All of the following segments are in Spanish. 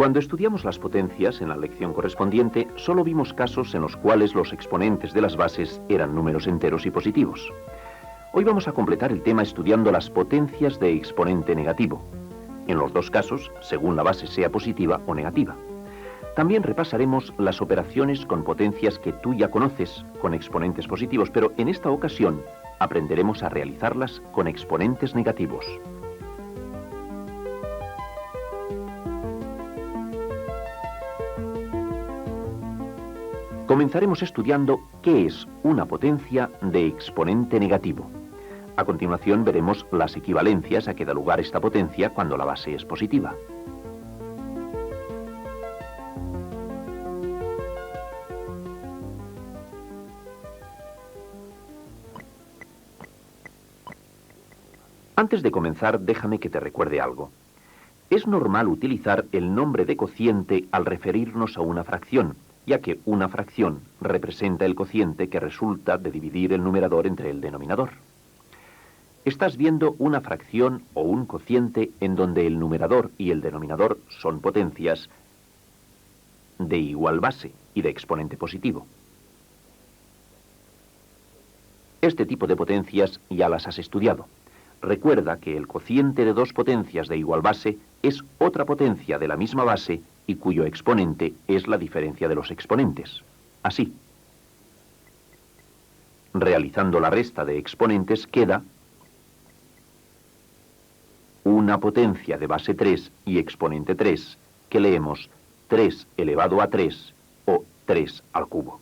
Cuando estudiamos las potencias en la lección correspondiente, solo vimos casos en los cuales los exponentes de las bases eran números enteros y positivos. Hoy vamos a completar el tema estudiando las potencias de exponente negativo. En los dos casos, según la base sea positiva o negativa. También repasaremos las operaciones con potencias que tú ya conoces, con exponentes positivos, pero en esta ocasión aprenderemos a realizarlas con exponentes negativos. Comenzaremos estudiando qué es una potencia de exponente negativo. A continuación veremos las equivalencias a que da lugar esta potencia cuando la base es positiva. Antes de comenzar, déjame que te recuerde algo. Es normal utilizar el nombre de cociente al referirnos a una fracción, ya que una fracción representa el cociente que resulta de dividir el numerador entre el denominador. Estás viendo una fracción o un cociente en donde el numerador y el denominador son potencias de igual base y de exponente positivo. Este tipo de potencias ya las has estudiado. Recuerda que el cociente de dos potencias de igual base es otra potencia de la misma base y cuyo exponente es la diferencia de los exponentes. Así. Realizando la resta de exponentes queda una potencia de base 3 y exponente 3, que leemos 3 elevado a 3 o 3 al cubo.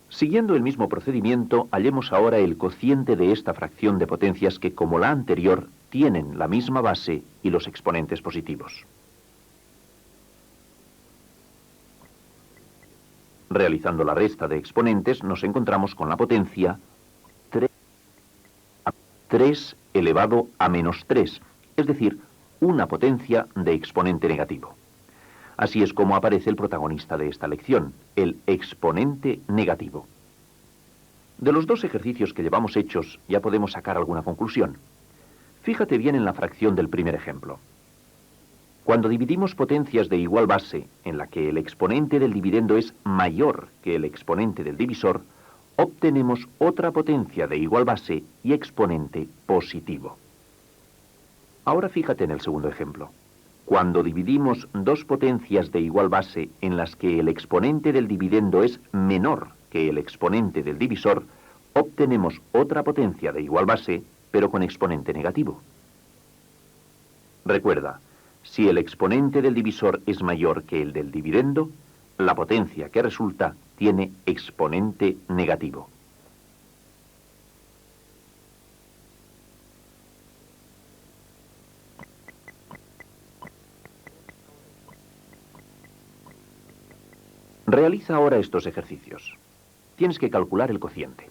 Siguiendo el mismo procedimiento, hallemos ahora el cociente de esta fracción de potencias que, como la anterior, tienen la misma base y los exponentes positivos. Realizando la resta de exponentes, nos encontramos con la potencia 3 elevado a menos 3, es decir, una potencia de exponente negativo. Así es como aparece el protagonista de esta lección, el exponente negativo. De los dos ejercicios que llevamos hechos, ya podemos sacar alguna conclusión. Fíjate bien en la fracción del primer ejemplo. Cuando dividimos potencias de igual base, en la que el exponente del dividendo es mayor que el exponente del divisor, obtenemos otra potencia de igual base y exponente positivo. Ahora fíjate en el segundo ejemplo. Cuando dividimos dos potencias de igual base en las que el exponente del dividendo es menor que el exponente del divisor, obtenemos otra potencia de igual base, pero con exponente negativo. Recuerda, si el exponente del divisor es mayor que el del dividendo, la potencia que resulta tiene exponente negativo. Realiza ahora estos ejercicios. Tienes que calcular el cociente.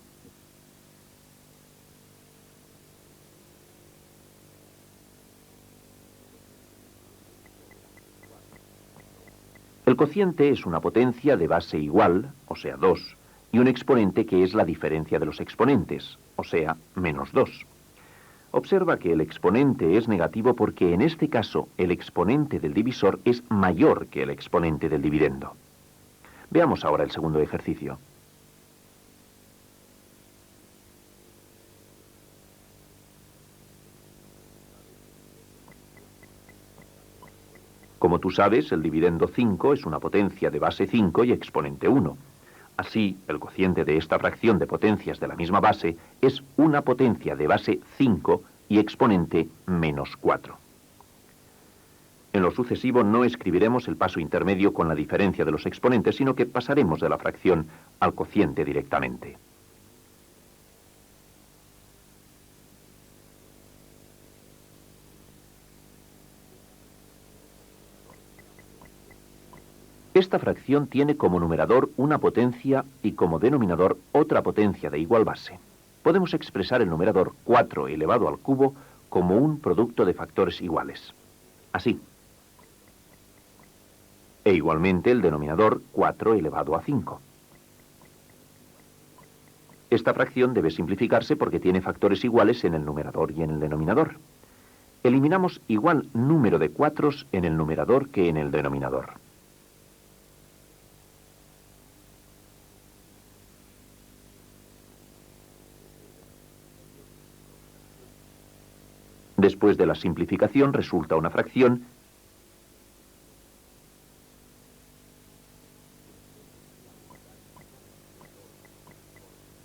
El cociente es una potencia de base igual, o sea 2, y un exponente que es la diferencia de los exponentes, o sea, menos 2. Observa que el exponente es negativo porque en este caso el exponente del divisor es mayor que el exponente del dividendo. Veamos ahora el segundo ejercicio. Como tú sabes, el dividendo 5 es una potencia de base 5 y exponente 1. Así, el cociente de esta fracción de potencias de la misma base es una potencia de base 5 y exponente menos 4. En lo sucesivo no escribiremos el paso intermedio con la diferencia de los exponentes, sino que pasaremos de la fracción al cociente directamente. Esta fracción tiene como numerador una potencia y como denominador otra potencia de igual base. Podemos expresar el numerador 4 elevado al cubo como un producto de factores iguales. Así. E igualmente el denominador 4 elevado a 5. Esta fracción debe simplificarse porque tiene factores iguales en el numerador y en el denominador. Eliminamos igual número de cuatros en el numerador que en el denominador. Después de la simplificación resulta una fracción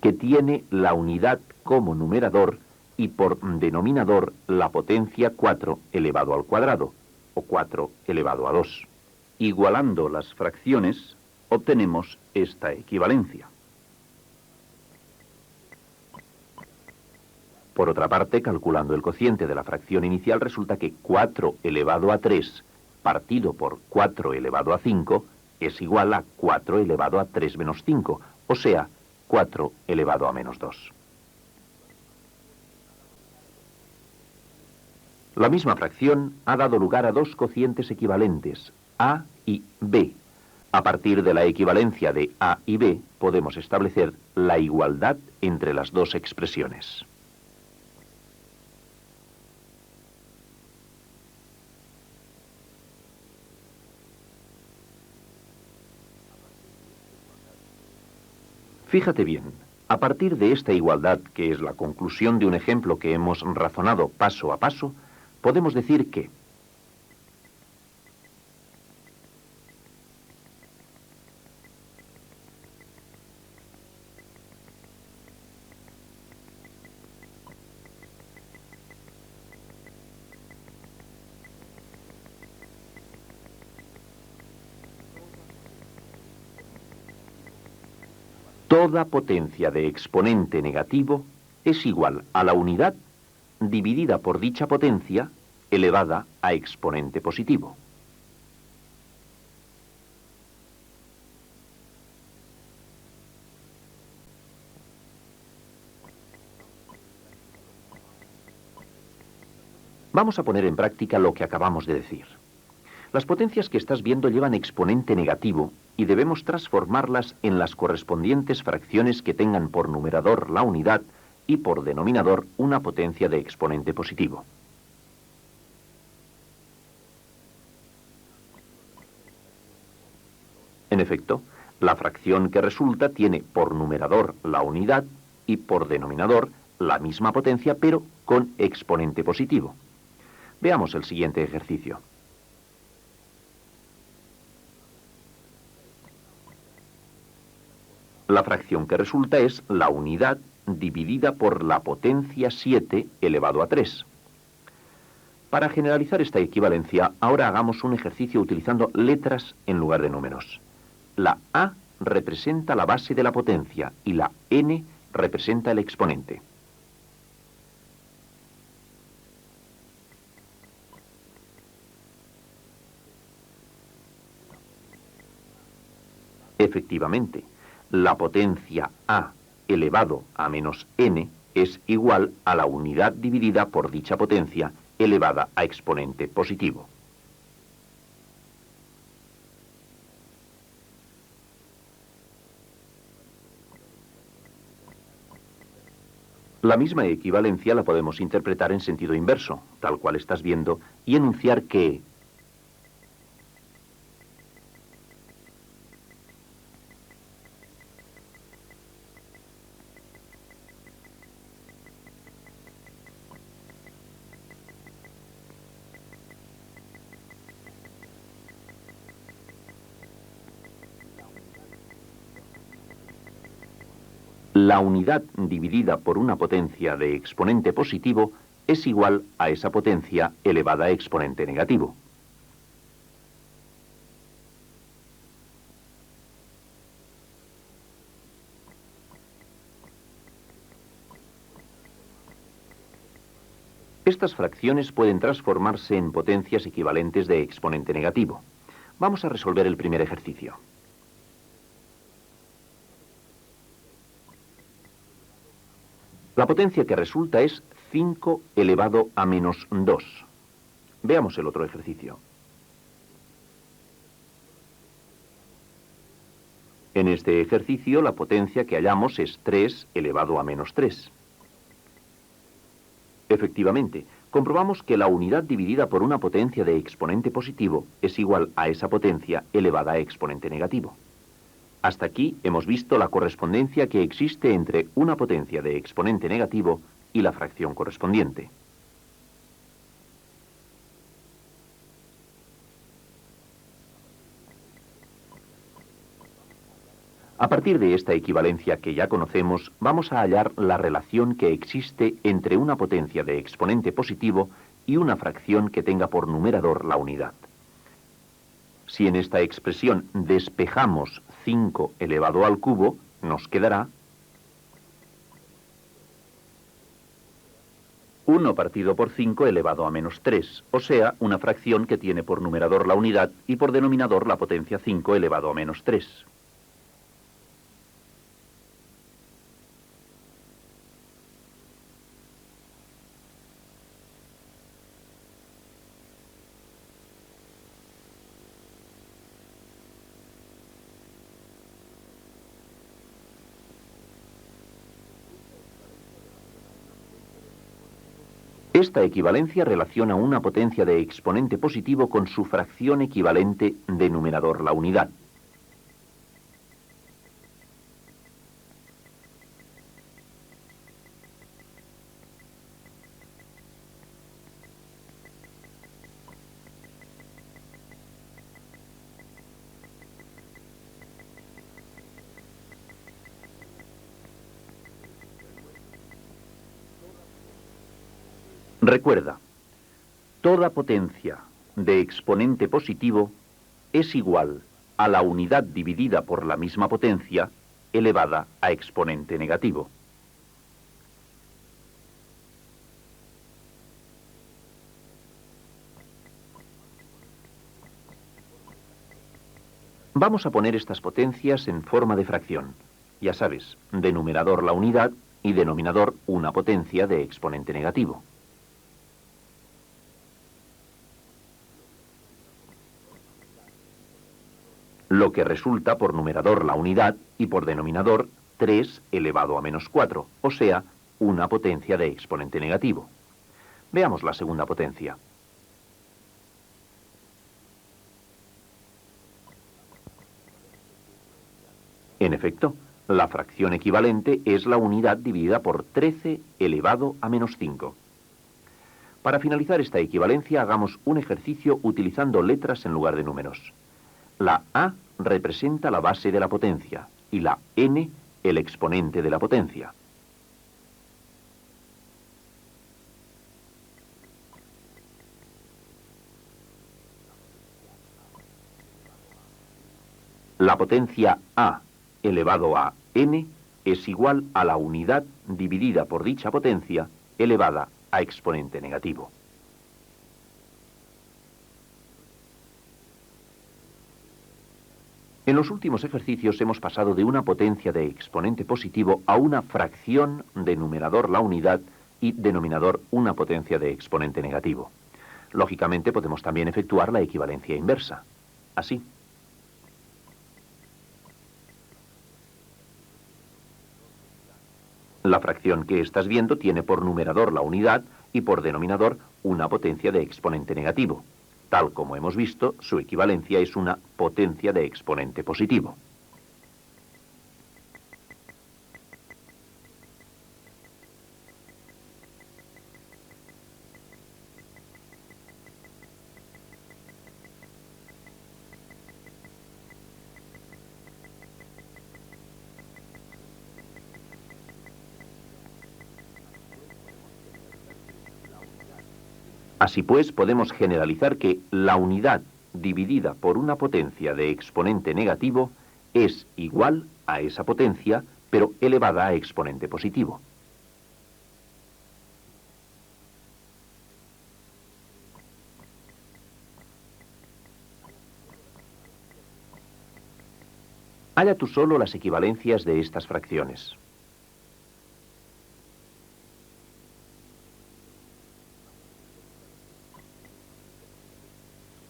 que tiene la unidad como numerador y por denominador la potencia 4 elevado al cuadrado, o 4 elevado a 2. Igualando las fracciones, obtenemos esta equivalencia. Por otra parte, calculando el cociente de la fracción inicial, resulta que 4 elevado a 3 partido por 4 elevado a 5 es igual a 4 elevado a 3 menos 5, o sea, 4 elevado a menos 2. La misma fracción ha dado lugar a dos cocientes equivalentes, A y B. A partir de la equivalencia de A y B, podemos establecer la igualdad entre las dos expresiones. Fíjate bien, a partir de esta igualdad, que es la conclusión de un ejemplo que hemos razonado paso a paso, podemos decir que toda potencia de exponente negativo es igual a la unidad dividida por dicha potencia elevada a exponente positivo. Vamos a poner en práctica lo que acabamos de decir. Las potencias que estás viendo llevan exponente negativo y debemos transformarlas en las correspondientes fracciones que tengan por numerador la unidad y por denominador una potencia de exponente positivo. En efecto, la fracción que resulta tiene por numerador la unidad y por denominador la misma potencia, pero con exponente positivo. Veamos el siguiente ejercicio. La fracción que resulta es la unidad dividida por la potencia 7 elevado a 3. Para generalizar esta equivalencia, ahora hagamos un ejercicio utilizando letras en lugar de números. La A representa la base de la potencia y la N representa el exponente. Efectivamente, la potencia A elevado a menos N es igual a la unidad dividida por dicha potencia elevada a exponente positivo. La misma equivalencia la podemos interpretar en sentido inverso, tal cual estás viendo, y enunciar que la unidad dividida por una potencia de exponente positivo es igual a esa potencia elevada a exponente negativo. Estas fracciones pueden transformarse en potencias equivalentes de exponente negativo. Vamos a resolver el primer ejercicio. La potencia que resulta es 5 elevado a menos 2. Veamos el otro ejercicio. En este ejercicio la potencia que hallamos es 3 elevado a menos 3. Efectivamente, comprobamos que la unidad dividida por una potencia de exponente positivo es igual a esa potencia elevada a exponente negativo. Hasta aquí hemos visto la correspondencia que existe entre una potencia de exponente negativo y la fracción correspondiente. A partir de esta equivalencia que ya conocemos, vamos a hallar la relación que existe entre una potencia de exponente positivo y una fracción que tenga por numerador la unidad. Si en esta expresión despejamos 5 elevado al cubo, nos quedará 1 partido por 5 elevado a menos 3, o sea, una fracción que tiene por numerador la unidad y por denominador la potencia 5 elevado a menos 3. Esta equivalencia relaciona una potencia de exponente positivo con su fracción equivalente de numerador la unidad. Recuerda, toda potencia de exponente positivo es igual a la unidad dividida por la misma potencia elevada a exponente negativo. Vamos a poner estas potencias en forma de fracción. Ya sabes, de numerador la unidad y denominador una potencia de exponente negativo. Lo que resulta por numerador la unidad y por denominador 3 elevado a menos 4, o sea, una potencia de exponente negativo. Veamos la segunda potencia. En efecto, la fracción equivalente es la unidad dividida por 13 elevado a menos 5. Para finalizar esta equivalencia, hagamos un ejercicio utilizando letras en lugar de números. La A representa la base de la potencia y la N el exponente de la potencia. La potencia A elevado a N es igual a la unidad dividida por dicha potencia elevada a exponente negativo. En los últimos ejercicios hemos pasado de una potencia de exponente positivo a una fracción de numerador la unidad y denominador una potencia de exponente negativo. Lógicamente podemos también efectuar la equivalencia inversa. Así. La fracción que estás viendo tiene por numerador la unidad y por denominador una potencia de exponente negativo. Tal como hemos visto, su equivalencia es una potencia de exponente positivo. Así pues, podemos generalizar que la unidad dividida por una potencia de exponente negativo es igual a esa potencia, pero elevada a exponente positivo. Halla tú solo las equivalencias de estas fracciones.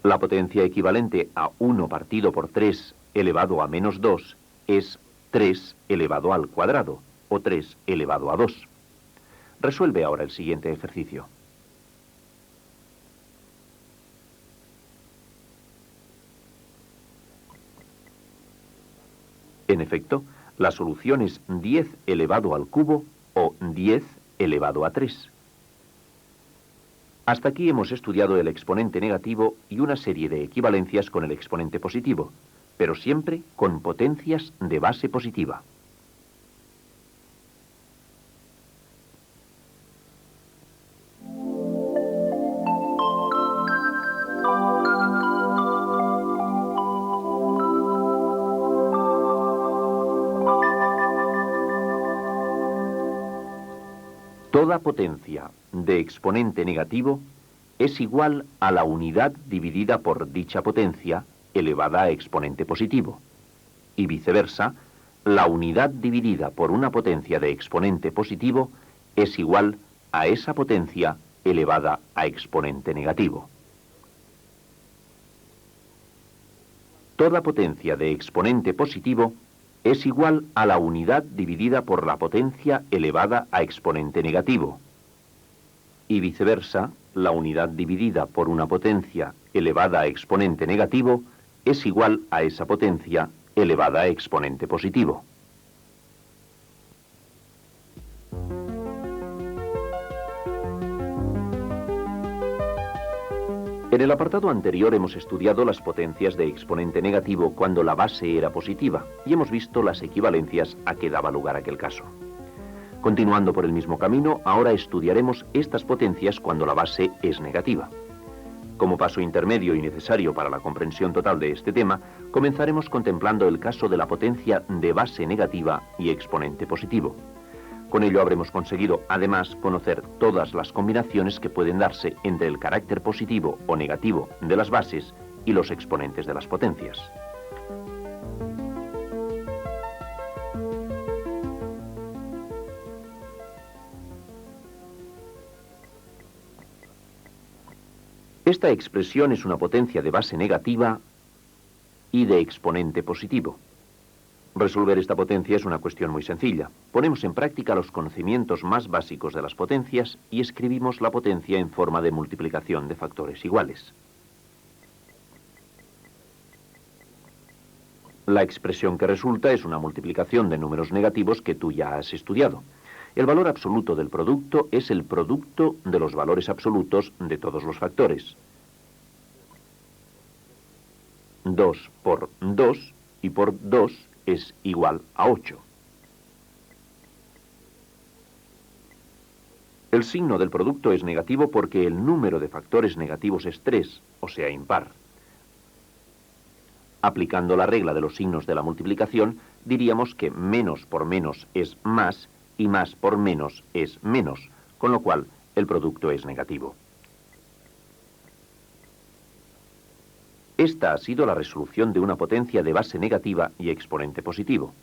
La potencia equivalente a 1 partido por 3 elevado a menos 2 es 3 elevado al cuadrado, o 3 elevado a 2. Resuelve ahora el siguiente ejercicio. en efecto, la solución es 10 elevado al cubo o 10 elevado a 3. Hasta aquí hemos estudiado el exponente negativo y una serie de equivalencias con el exponente positivo, pero siempre con potencias de base positiva. Toda potencia de exponente negativo es igual a la unidad dividida por dicha potencia elevada a exponente positivo. Y viceversa, la unidad dividida por una potencia de exponente positivo es igual a esa potencia elevada a exponente negativo. Toda potencia de exponente positivo es igual a la unidad dividida por la potencia elevada a exponente negativo. Y viceversa, la unidad dividida por una potencia elevada a exponente negativo es igual a esa potencia elevada a exponente positivo. En el apartado anterior hemos estudiado las potencias de exponente negativo cuando la base era positiva y hemos visto las equivalencias a que daba lugar aquel caso. Continuando por el mismo camino, ahora estudiaremos estas potencias cuando la base es negativa. Como paso intermedio y necesario para la comprensión total de este tema, comenzaremos contemplando el caso de la potencia de base negativa y exponente positivo. Con ello habremos conseguido, además, conocer todas las combinaciones que pueden darse entre el carácter positivo o negativo de las bases y los exponentes de las potencias. Esta expresión es una potencia de base negativa y de exponente positivo. Resolver esta potencia es una cuestión muy sencilla. Ponemos en práctica los conocimientos más básicos de las potencias y escribimos la potencia en forma de multiplicación de factores iguales. La expresión que resulta es una multiplicación de números negativos que tú ya has estudiado. El valor absoluto del producto es el producto de los valores absolutos de todos los factores. 2 por 2 y por 2 es igual a 8. El signo del producto es negativo porque el número de factores negativos es 3, o sea, impar. Aplicando la regla de los signos de la multiplicación, diríamos que menos por menos es más y más por menos es menos, con lo cual el producto es negativo. Esta ha sido la resolución de una potencia de base negativa y exponente positivo.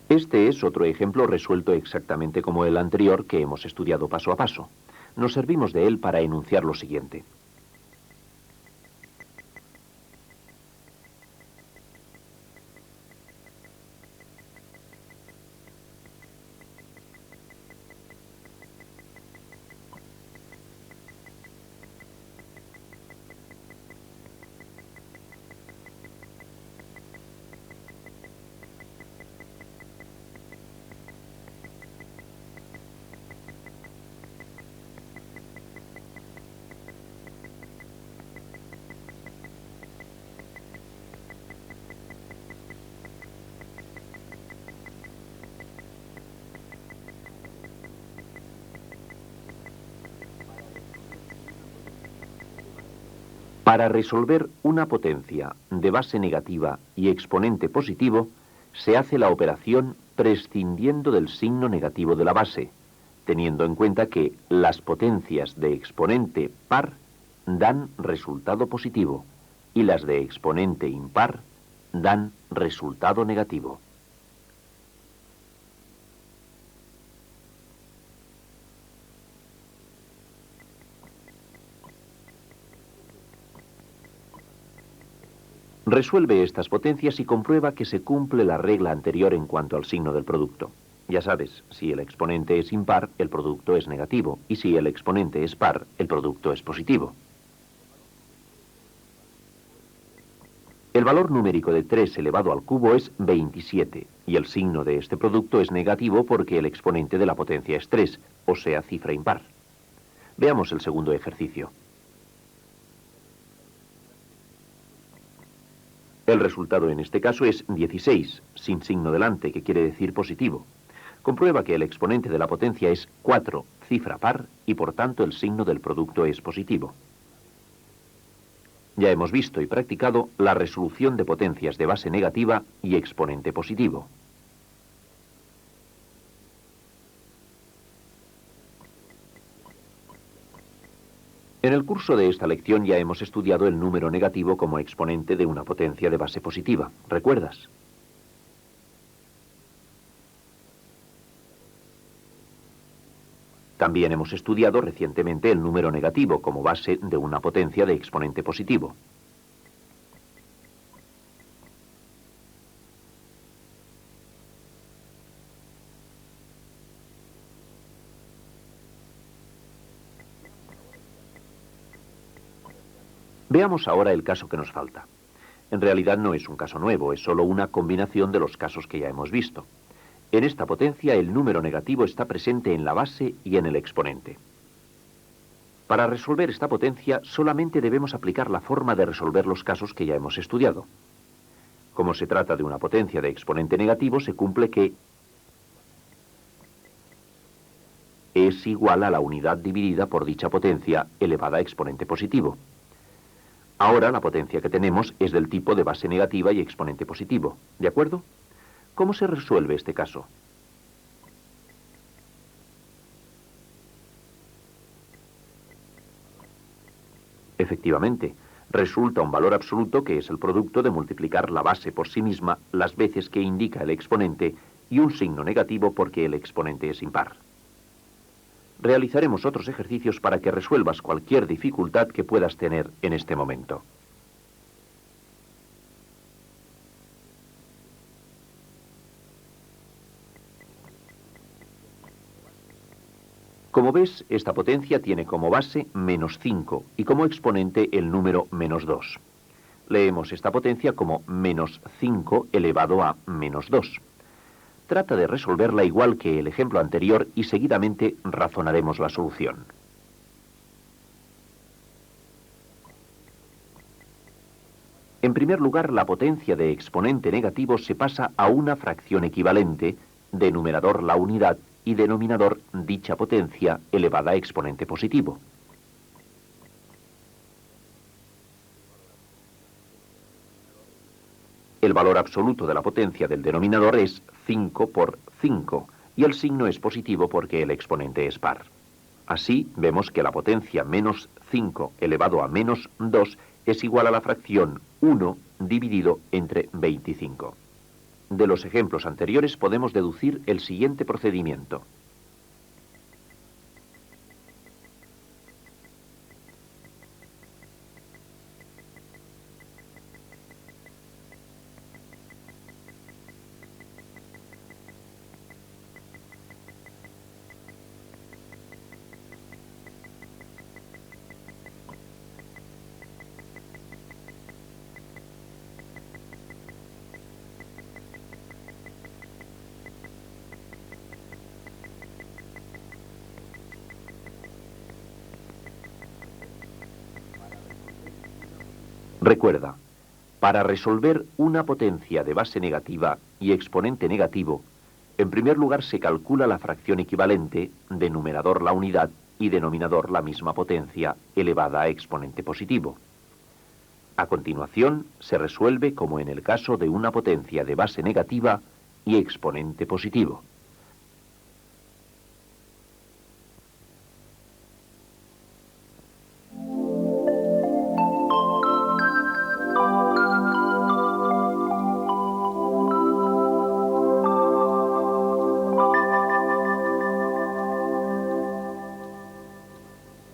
Este es otro ejemplo resuelto exactamente como el anterior que hemos estudiado paso a paso. Nos servimos de él para enunciar lo siguiente. Para resolver una potencia de base negativa y exponente positivo, se hace la operación prescindiendo del signo negativo de la base, teniendo en cuenta que las potencias de exponente par dan resultado positivo y las de exponente impar dan resultado negativo. Resuelve estas potencias y comprueba que se cumple la regla anterior en cuanto al signo del producto. Ya sabes, si el exponente es impar, el producto es negativo, y si el exponente es par, el producto es positivo. El valor numérico de 3 elevado al cubo es 27, y el signo de este producto es negativo porque el exponente de la potencia es 3, o sea, cifra impar. Veamos el segundo ejercicio. El resultado en este caso es 16, sin signo delante, que quiere decir positivo. Comprueba que el exponente de la potencia es 4, cifra par, y por tanto el signo del producto es positivo. Ya hemos visto y practicado la resolución de potencias de base negativa y exponente positivo. En el curso de esta lección ya hemos estudiado el número negativo como exponente de una potencia de base positiva. ¿Recuerdas? También hemos estudiado recientemente el número negativo como base de una potencia de exponente positivo. Veamos ahora el caso que nos falta. En realidad no es un caso nuevo, es solo una combinación de los casos que ya hemos visto. En esta potencia el número negativo está presente en la base y en el exponente. Para resolver esta potencia solamente debemos aplicar la forma de resolver los casos que ya hemos estudiado. Como se trata de una potencia de exponente negativo, se cumple que es igual a la unidad dividida por dicha potencia elevada a exponente positivo. Ahora la potencia que tenemos es del tipo de base negativa y exponente positivo, ¿de acuerdo? ¿Cómo se resuelve este caso? Efectivamente, resulta un valor absoluto que es el producto de multiplicar la base por sí misma las veces que indica el exponente y un signo negativo porque el exponente es impar. Realizaremos otros ejercicios para que resuelvas cualquier dificultad que puedas tener en este momento. Como ves, esta potencia tiene como base menos 5 y como exponente el número menos 2. Leemos esta potencia como menos 5 elevado a menos 2. Trata de resolverla igual que el ejemplo anterior y seguidamente razonaremos la solución. En primer lugar, la potencia de exponente negativo se pasa a una fracción equivalente, de numerador la unidad y denominador dicha potencia elevada a exponente positivo. El valor absoluto de la potencia del denominador es 5 por 5, y el signo es positivo porque el exponente es par. Así, vemos que la potencia menos 5 elevado a menos 2 es igual a la fracción 1 dividido entre 25. De los ejemplos anteriores podemos deducir el siguiente procedimiento. Recuerda, para resolver una potencia de base negativa y exponente negativo, en primer lugar se calcula la fracción equivalente, de numerador la unidad y denominador la misma potencia elevada a exponente positivo. A continuación, se resuelve como en el caso de una potencia de base negativa y exponente positivo.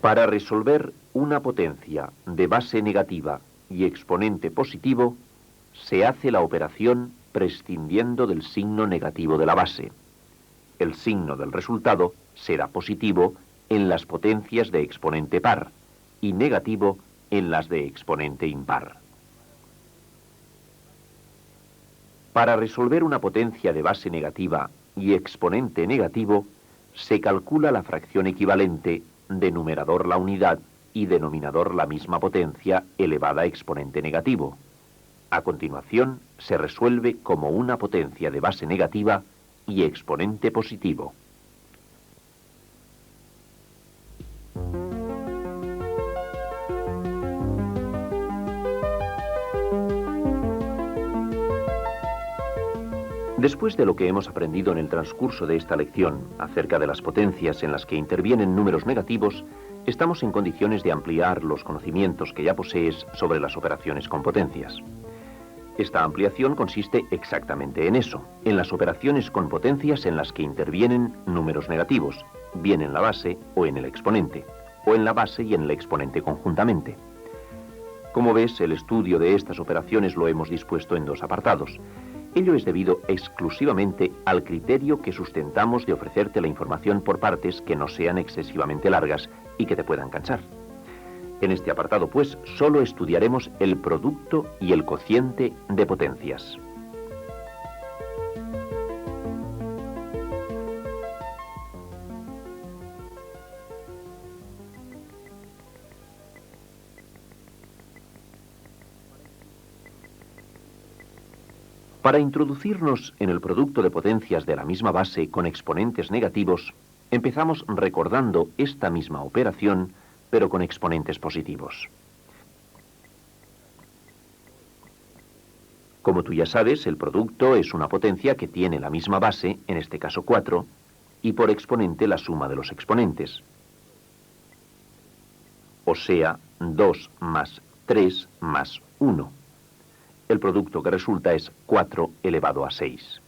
Para resolver una potencia de base negativa y exponente positivo, se hace la operación prescindiendo del signo negativo de la base. El signo del resultado será positivo en las potencias de exponente par y negativo en las de exponente impar. Para resolver una potencia de base negativa y exponente negativo, se calcula la fracción equivalente de numerador la unidad y denominador la misma potencia elevada a exponente negativo. A continuación, se resuelve como una potencia de base negativa y exponente positivo. Después de lo que hemos aprendido en el transcurso de esta lección acerca de las potencias en las que intervienen números negativos, estamos en condiciones de ampliar los conocimientos que ya posees sobre las operaciones con potencias. Esta ampliación consiste exactamente en eso, en las operaciones con potencias en las que intervienen números negativos, bien en la base o en el exponente, o en la base y en el exponente conjuntamente. Como ves, el estudio de estas operaciones lo hemos dispuesto en dos apartados. Ello es debido exclusivamente al criterio que sustentamos de ofrecerte la información por partes que no sean excesivamente largas y que te puedan cansar. En este apartado, pues, solo estudiaremos el producto y el cociente de potencias. Para introducirnos en el producto de potencias de la misma base con exponentes negativos, empezamos recordando esta misma operación, pero con exponentes positivos. Como tú ya sabes, el producto es una potencia que tiene la misma base, en este caso 4, y por exponente la suma de los exponentes. O sea, 2 más 3 más 1. El producto que resulta es 4 elevado a 6.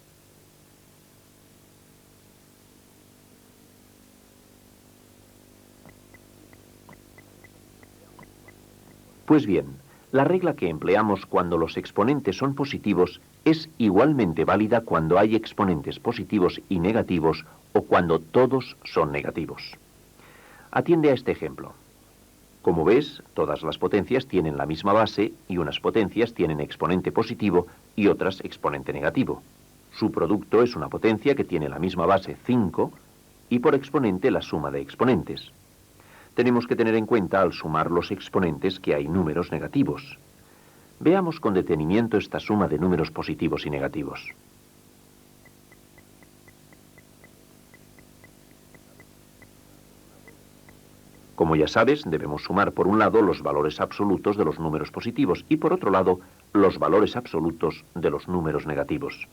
Pues bien, la regla que empleamos cuando los exponentes son positivos es igualmente válida cuando hay exponentes positivos y negativos o cuando todos son negativos. Atiende a este ejemplo. Como ves, todas las potencias tienen la misma base y unas potencias tienen exponente positivo y otras exponente negativo. Su producto es una potencia que tiene la misma base 5 y por exponente la suma de exponentes. Tenemos que tener en cuenta al sumar los exponentes que hay números negativos. Veamos con detenimiento esta suma de números positivos y negativos. Como ya sabes, debemos sumar por un lado los valores absolutos de los números positivos y por otro lado los valores absolutos de los números negativos.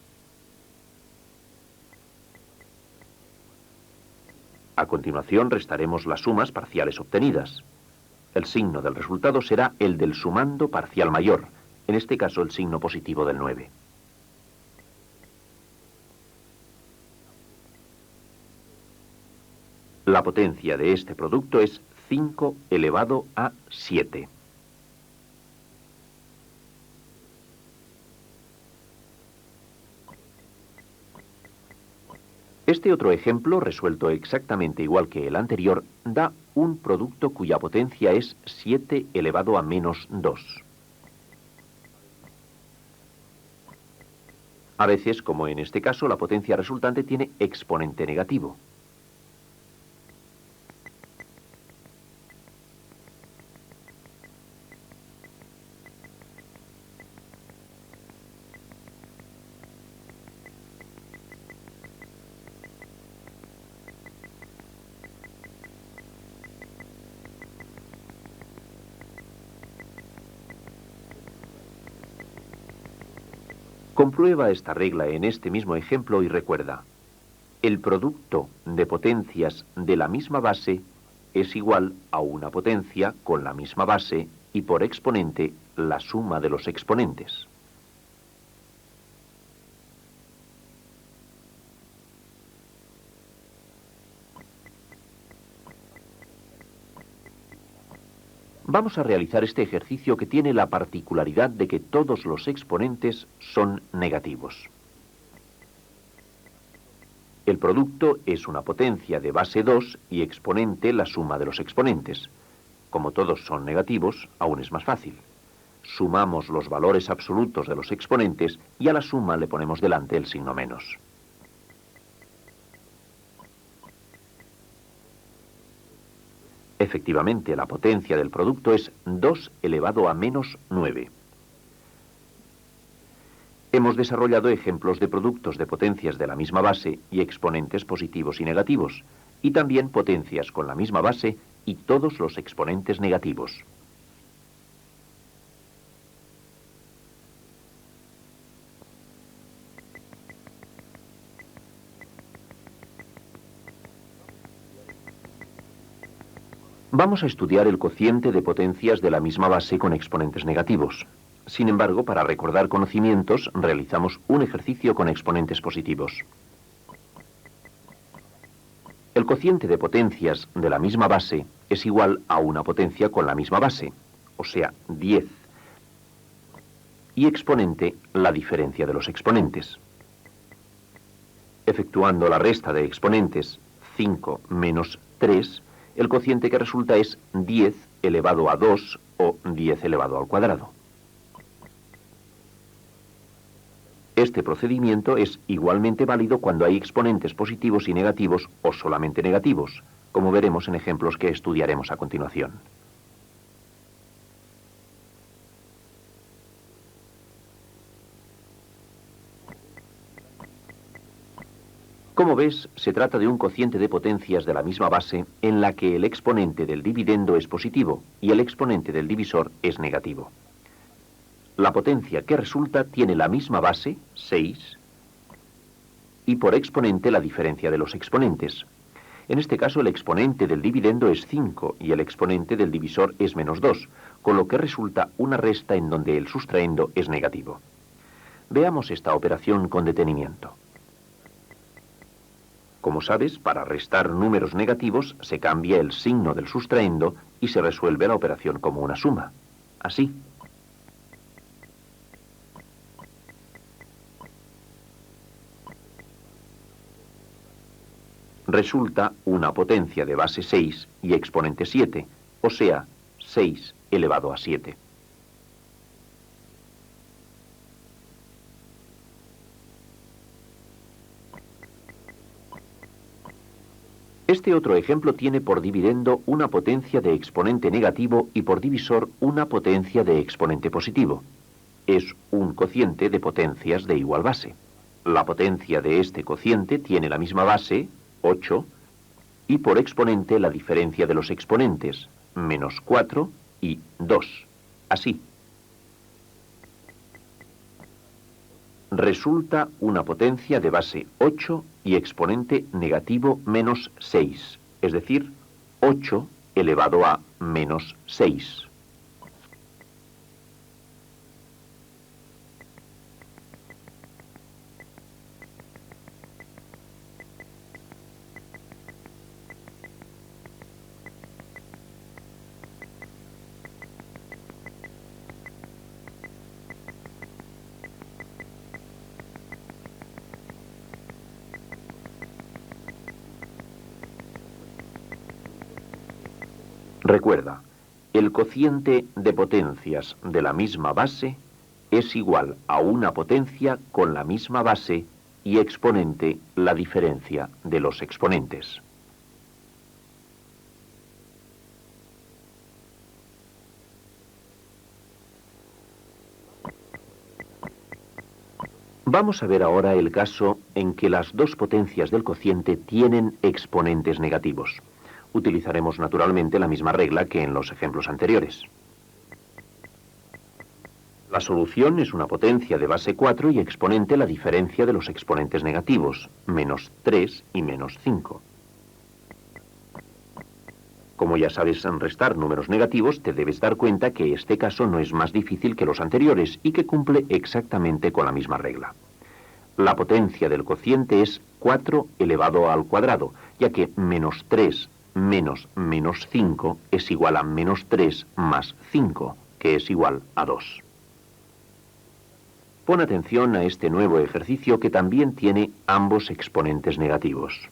A continuación restaremos las sumas parciales obtenidas. El signo del resultado será el del sumando parcial mayor, en este caso el signo positivo del 9. La potencia de este producto es 5 elevado a 7. Este otro ejemplo, resuelto exactamente igual que el anterior, da un producto cuya potencia es 7 elevado a menos 2. A veces, como en este caso, la potencia resultante tiene exponente negativo. Comprueba esta regla en este mismo ejemplo y recuerda, el producto de potencias de la misma base es igual a una potencia con la misma base y por exponente la suma de los exponentes. Vamos a realizar este ejercicio que tiene la particularidad de que todos los exponentes son negativos. El producto es una potencia de base 2 y exponente la suma de los exponentes. Como todos son negativos, aún es más fácil. Sumamos los valores absolutos de los exponentes y a la suma le ponemos delante el signo menos. Efectivamente, la potencia del producto es 2 elevado a menos 9. Hemos desarrollado ejemplos de productos de potencias de la misma base y exponentes positivos y negativos, y también potencias con la misma base y todos los exponentes negativos. Vamos a estudiar el cociente de potencias de la misma base con exponentes negativos. Sin embargo, para recordar conocimientos, realizamos un ejercicio con exponentes positivos. El cociente de potencias de la misma base es igual a una potencia con la misma base, o sea, 10, y exponente la diferencia de los exponentes. Efectuando la resta de exponentes 5 menos 3, el cociente que resulta es 10 elevado a 2 o 10 elevado al cuadrado. Este procedimiento es igualmente válido cuando hay exponentes positivos y negativos o solamente negativos, como veremos en ejemplos que estudiaremos a continuación. Como ves, se trata de un cociente de potencias de la misma base en la que el exponente del dividendo es positivo y el exponente del divisor es negativo. La potencia que resulta tiene la misma base, 6, y por exponente la diferencia de los exponentes. En este caso el exponente del dividendo es 5 y el exponente del divisor es menos 2, con lo que resulta una resta en donde el sustraendo es negativo. Veamos esta operación con detenimiento. Como sabes, para restar números negativos se cambia el signo del sustraendo y se resuelve la operación como una suma. Así. Resulta una potencia de base 6 y exponente 7, o sea, 6 elevado a 7. Este otro ejemplo tiene por dividendo una potencia de exponente negativo y por divisor una potencia de exponente positivo. Es un cociente de potencias de igual base. La potencia de este cociente tiene la misma base, 8, y por exponente la diferencia de los exponentes, menos 4 y 2. Así. Resulta una potencia de base 8 y exponente negativo menos 6, es decir, 8 elevado a menos 6. Recuerda, el cociente de potencias de la misma base es igual a una potencia con la misma base y exponente la diferencia de los exponentes. Vamos a ver ahora el caso en que las dos potencias del cociente tienen exponentes negativos. Utilizaremos naturalmente la misma regla que en los ejemplos anteriores. La solución es una potencia de base 4 y exponente la diferencia de los exponentes negativos, menos 3 y menos 5. Como ya sabes restar números negativos, te debes dar cuenta que este caso no es más difícil que los anteriores y que cumple exactamente con la misma regla. La potencia del cociente es 4 elevado al cuadrado, ya que menos 3 menos menos 5 es igual a menos 3 más 5, que es igual a 2. Pon atención a este nuevo ejercicio que también tiene ambos exponentes negativos.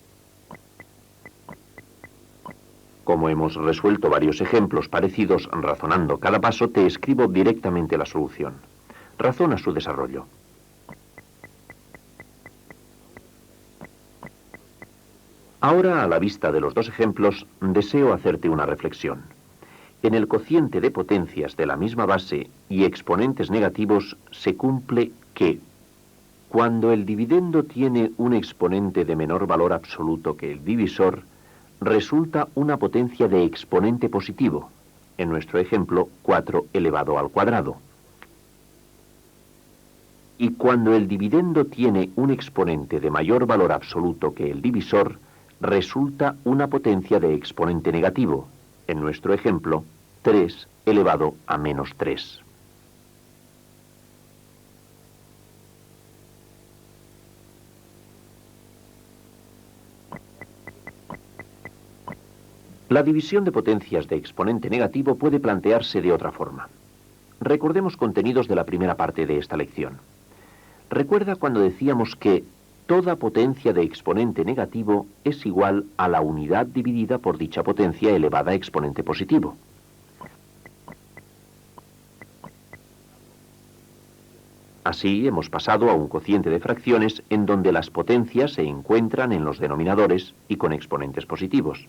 Como hemos resuelto varios ejemplos parecidos razonando cada paso, te escribo directamente la solución. Razona su desarrollo. Ahora, a la vista de los dos ejemplos, deseo hacerte una reflexión. En el cociente de potencias de la misma base y exponentes negativos se cumple que, cuando el dividendo tiene un exponente de menor valor absoluto que el divisor, resulta una potencia de exponente positivo, en nuestro ejemplo 4 elevado al cuadrado. Y cuando el dividendo tiene un exponente de mayor valor absoluto que el divisor, resulta una potencia de exponente negativo, en nuestro ejemplo 3 elevado a menos 3. La división de potencias de exponente negativo puede plantearse de otra forma. Recordemos contenidos de la primera parte de esta lección. Recuerda cuando decíamos que toda potencia de exponente negativo es igual a la unidad dividida por dicha potencia elevada a exponente positivo. Así hemos pasado a un cociente de fracciones en donde las potencias se encuentran en los denominadores y con exponentes positivos.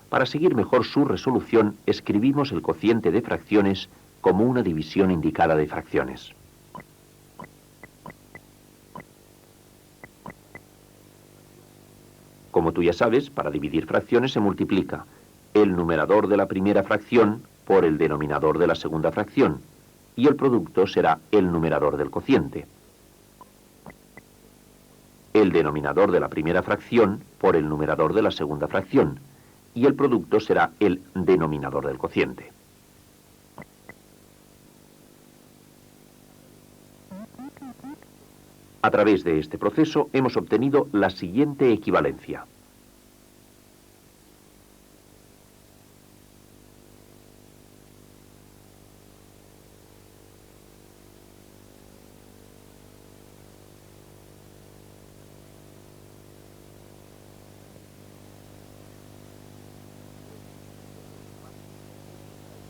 Para seguir mejor su resolución, escribimos el cociente de fracciones como una división indicada de fracciones. Como tú ya sabes, para dividir fracciones se multiplica el numerador de la primera fracción por el denominador de la segunda fracción, y el producto será el numerador del cociente. El denominador de la primera fracción por el numerador de la segunda fracción, y el producto será el denominador del cociente. A través de este proceso hemos obtenido la siguiente equivalencia.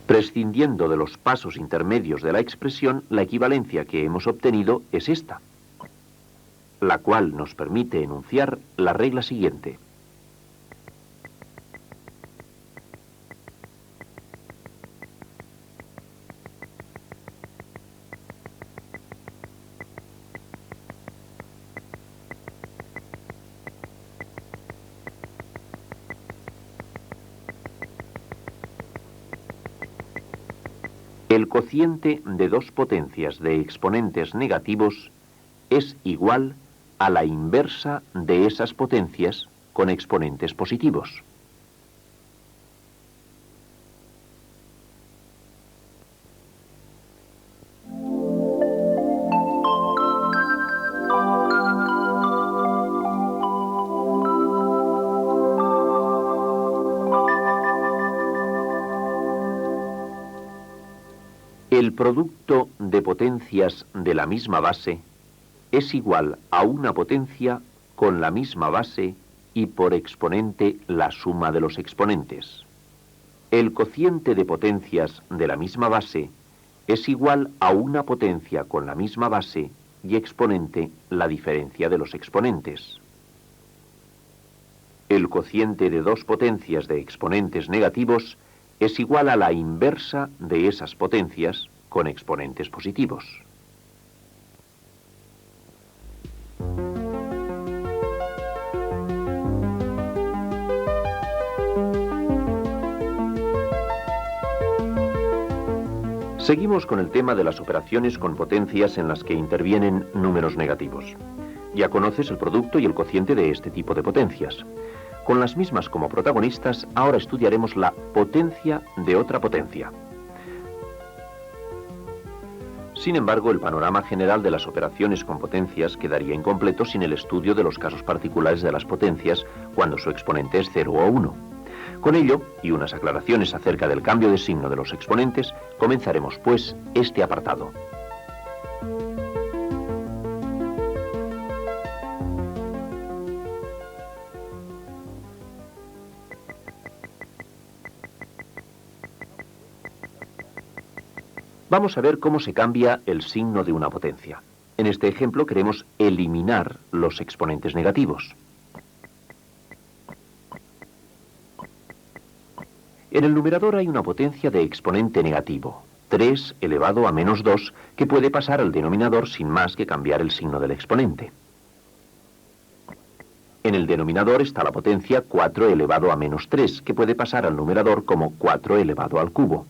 Prescindiendo de los pasos intermedios de la expresión, la equivalencia que hemos obtenido es esta, la cual nos permite enunciar la regla siguiente. El cociente de dos potencias de exponentes negativos es igual a la inversa de esas potencias con exponentes positivos. El producto de potencias de la misma base es igual a una potencia con la misma base y por exponente la suma de los exponentes. El cociente de potencias de la misma base es igual a una potencia con la misma base y exponente la diferencia de los exponentes. El cociente de dos potencias de exponentes negativos es igual a la inversa de esas potencias con exponentes positivos. Seguimos con el tema de las operaciones con potencias en las que intervienen números negativos. Ya conoces el producto y el cociente de este tipo de potencias. Con las mismas como protagonistas, ahora estudiaremos la potencia de otra potencia. Sin embargo, el panorama general de las operaciones con potencias quedaría incompleto sin el estudio de los casos particulares de las potencias cuando su exponente es 0 o 1. Con ello, y unas aclaraciones acerca del cambio de signo de los exponentes, comenzaremos, pues, este apartado. Vamos a ver cómo se cambia el signo de una potencia. En este ejemplo queremos eliminar los exponentes negativos. En el numerador hay una potencia de exponente negativo, 3 elevado a menos 2, que puede pasar al denominador sin más que cambiar el signo del exponente. En el denominador está la potencia 4 elevado a menos 3, que puede pasar al numerador como 4 elevado al cubo.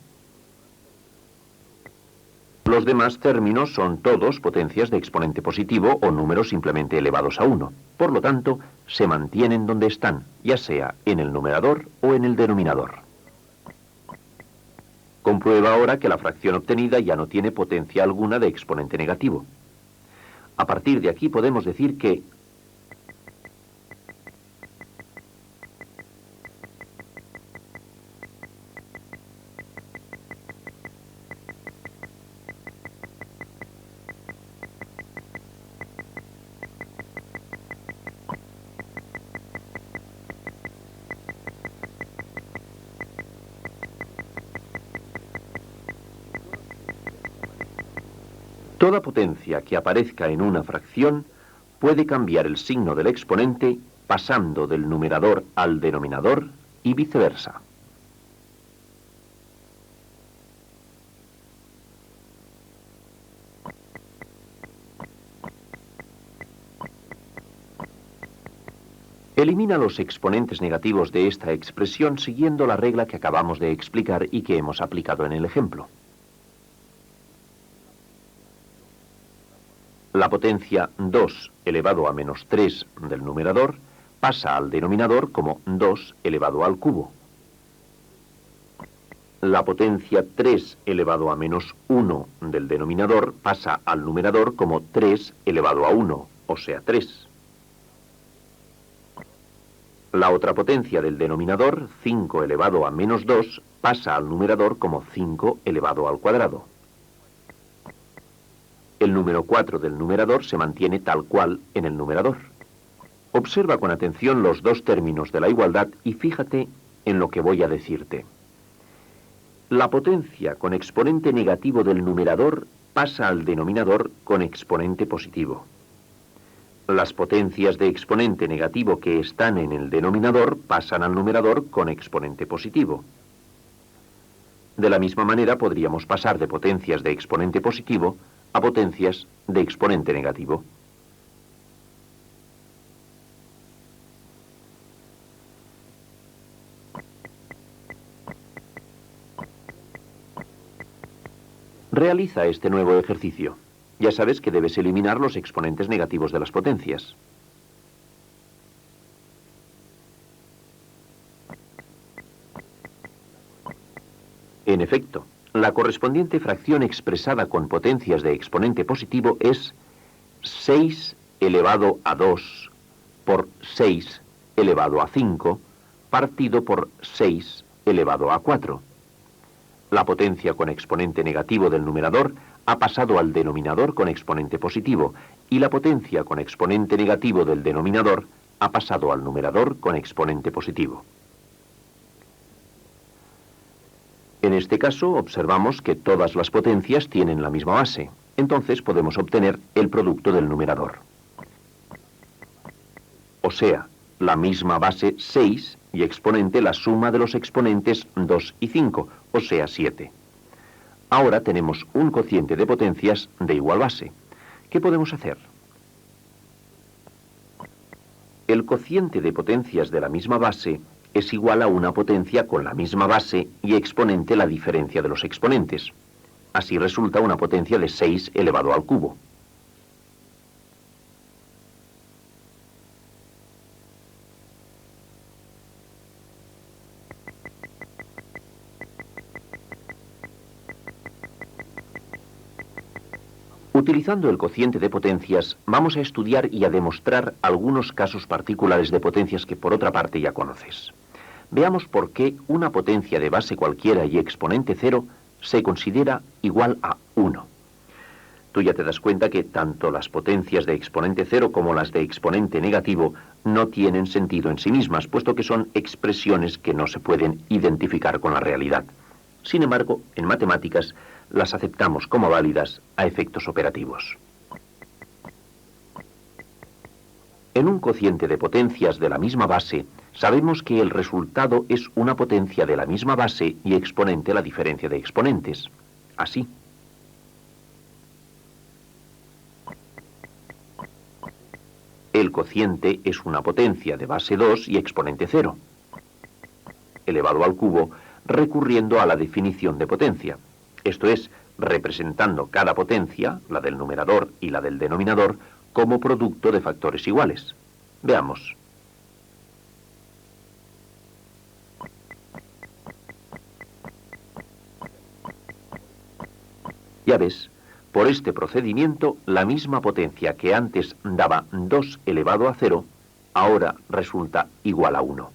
Los demás términos son todos potencias de exponente positivo o números simplemente elevados a 1. Por lo tanto, se mantienen donde están, ya sea en el numerador o en el denominador. Comprueba ahora que la fracción obtenida ya no tiene potencia alguna de exponente negativo. A partir de aquí podemos decir que toda potencia que aparezca en una fracción puede cambiar el signo del exponente pasando del numerador al denominador y viceversa. Elimina los exponentes negativos de esta expresión siguiendo la regla que acabamos de explicar y que hemos aplicado en el ejemplo. La potencia 2 elevado a menos 3 del numerador pasa al denominador como 2 elevado al cubo. La potencia 3 elevado a menos 1 del denominador pasa al numerador como 3 elevado a 1, o sea 3. La otra potencia del denominador, 5 elevado a menos 2, pasa al numerador como 5 elevado al cuadrado. El número 4 del numerador se mantiene tal cual en el numerador. Observa con atención los dos términos de la igualdad y fíjate en lo que voy a decirte. La potencia con exponente negativo del numerador pasa al denominador con exponente positivo. Las potencias de exponente negativo que están en el denominador pasan al numerador con exponente positivo. De la misma manera podríamos pasar de potencias de exponente positivo a potencias de exponente negativo. Realiza este nuevo ejercicio. Ya sabes que debes eliminar los exponentes negativos de las potencias. En efecto, la correspondiente fracción expresada con potencias de exponente positivo es 6 elevado a 2 por 6 elevado a 5 partido por 6 elevado a 4. La potencia con exponente negativo del numerador ha pasado al denominador con exponente positivo y la potencia con exponente negativo del denominador ha pasado al numerador con exponente positivo. En este caso observamos que todas las potencias tienen la misma base, entonces podemos obtener el producto del numerador. O sea, la misma base 6 y exponente la suma de los exponentes 2 y 5, o sea 7. Ahora tenemos un cociente de potencias de igual base. ¿Qué podemos hacer? El cociente de potencias de la misma base es igual a una potencia con la misma base y exponente la diferencia de los exponentes. Así resulta una potencia de 6 elevado al cubo. Utilizando el cociente de potencias, vamos a estudiar y a demostrar algunos casos particulares de potencias que por otra parte ya conoces. Veamos por qué una potencia de base cualquiera y exponente 0 se considera igual a 1. Tú ya te das cuenta que tanto las potencias de exponente 0 como las de exponente negativo no tienen sentido en sí mismas, puesto que son expresiones que no se pueden identificar con la realidad. Sin embargo, en matemáticas, las aceptamos como válidas a efectos operativos. En un cociente de potencias de la misma base, sabemos que el resultado es una potencia de la misma base y exponente la diferencia de exponentes. Así. El cociente es una potencia de base 2 y exponente 0, elevado al cubo, recurriendo a la definición de potencia. Esto es, representando cada potencia, la del numerador y la del denominador, como producto de factores iguales. Veamos. Ya ves, por este procedimiento, la misma potencia que antes daba 2 elevado a 0, ahora resulta igual a 1.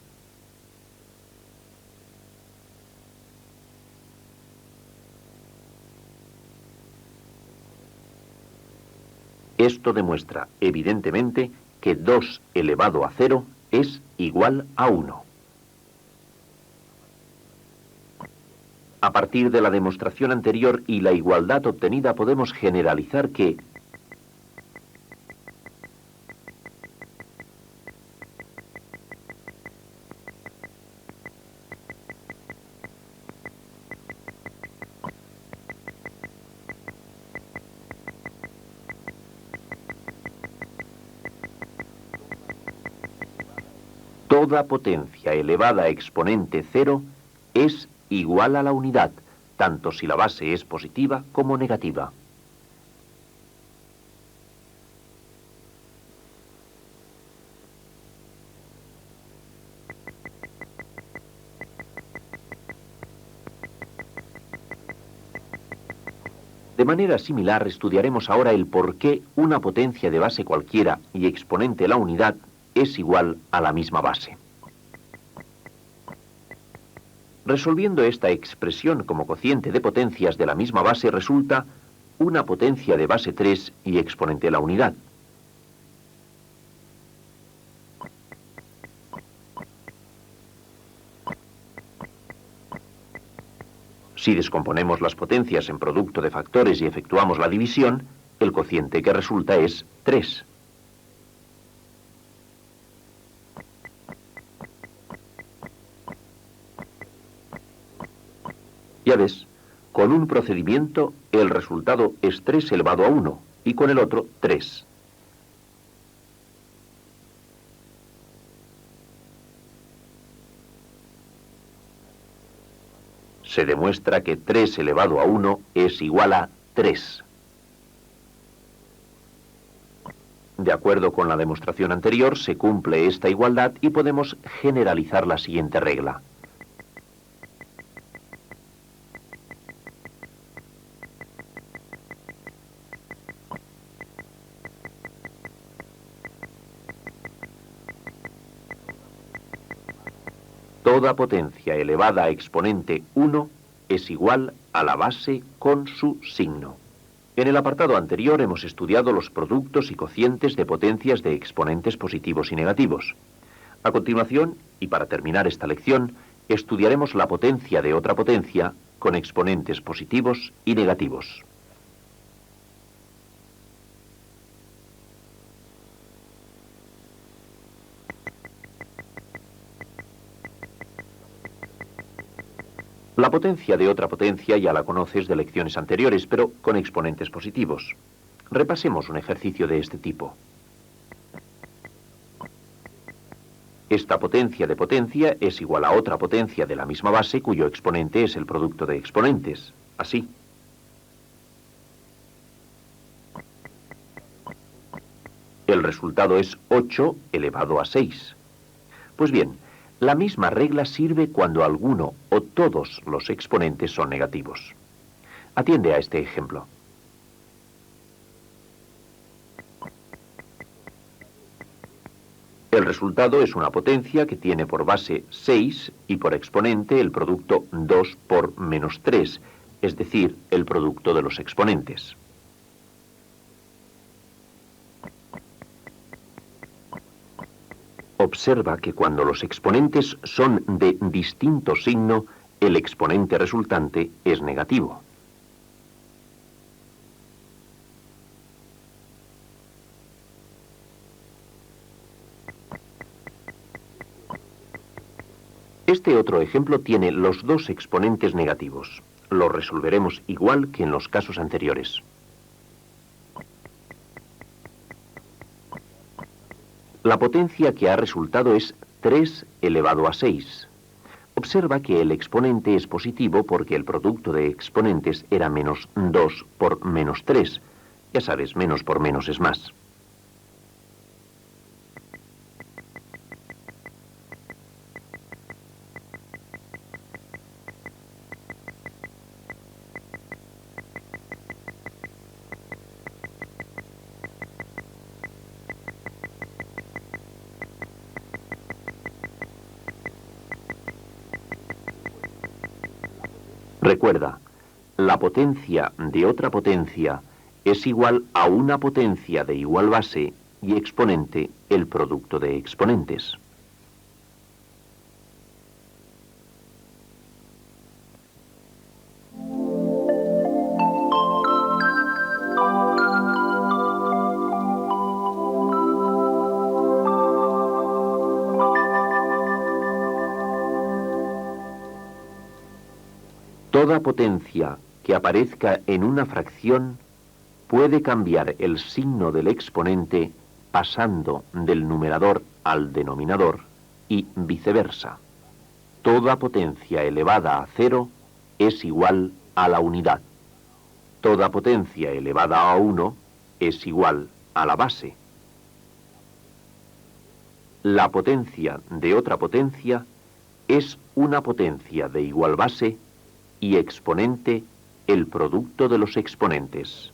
Esto demuestra, evidentemente, que 2 elevado a 0 es igual a 1. A partir de la demostración anterior y la igualdad obtenida podemos generalizar que toda potencia elevada a exponente 0 es igual a la unidad, tanto si la base es positiva como negativa. De manera similar, estudiaremos ahora el por qué una potencia de base cualquiera y exponente la unidad es igual a la misma base. Resolviendo esta expresión como cociente de potencias de la misma base resulta una potencia de base 3 y exponente la unidad. Si descomponemos las potencias en producto de factores y efectuamos la división, el cociente que resulta es 3. Ya ves, con un procedimiento el resultado es 3 elevado a 1 y con el otro 3. Se demuestra que 3 elevado a 1 es igual a 3. De acuerdo con la demostración anterior, se cumple esta igualdad y podemos generalizar la siguiente regla. Toda potencia elevada a exponente 1 es igual a la base con su signo. En el apartado anterior hemos estudiado los productos y cocientes de potencias de exponentes positivos y negativos. A continuación, y para terminar esta lección, estudiaremos la potencia de otra potencia con exponentes positivos y negativos. La potencia de otra potencia ya la conoces de lecciones anteriores, pero con exponentes positivos. Repasemos un ejercicio de este tipo. Esta potencia de potencia es igual a otra potencia de la misma base cuyo exponente es el producto de exponentes. Así. El resultado es 8 elevado a 6. Pues bien, la misma regla sirve cuando alguno o todos los exponentes son negativos. Atiende a este ejemplo. El resultado es una potencia que tiene por base 6 y por exponente el producto 2 por menos 3, es decir, el producto de los exponentes. Observa que cuando los exponentes son de distinto signo, el exponente resultante es negativo. Este otro ejemplo tiene los dos exponentes negativos. Lo resolveremos igual que en los casos anteriores. La potencia que ha resultado es 3 elevado a 6. Observa que el exponente es positivo porque el producto de exponentes era menos 2 por menos 3. Ya sabes, menos por menos es más. Recuerda, la potencia de otra potencia es igual a una potencia de igual base y exponente el producto de exponentes. Toda potencia que aparezca en una fracción puede cambiar el signo del exponente pasando del numerador al denominador y viceversa. Toda potencia elevada a 0 es igual a la unidad. Toda potencia elevada a 1 es igual a la base. La potencia de otra potencia es una potencia de igual base y exponente el producto de los exponentes.